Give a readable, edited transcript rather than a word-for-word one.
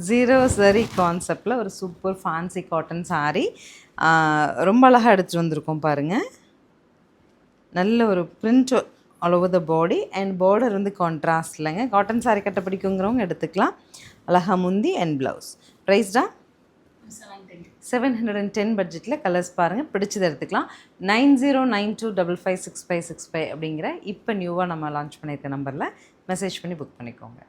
Zero சரி கான்செப்டில் ஒரு சூப்பர் ஃபேன்சி காட்டன் saree. ரொம்ப அழகாக எடுத்துகிட்டு வந்திருக்கோம் பாருங்கள். நல்ல ஒரு print all over the body and border வந்து கான்ட்ராஸ்ட் இல்லைங்க. காட்டன் saree கட்ட பிடிக்குங்கிறவங்க எடுத்துக்கலாம். அழகா முந்தி அண்ட் ப்ளவுஸ். ப்ரைஸ்டா 710 பட்ஜெட்டில் கலர்ஸ் பாருங்கள், பிடிச்சது எடுத்துக்கலாம். 9092556565 அப்படிங்கிற இப்போ நியூவாக நம்ம லான்ச் பண்ணியிருக்க நம்பரில் மெசேஜ் பண்ணி புக் பண்ணிக்கோங்க.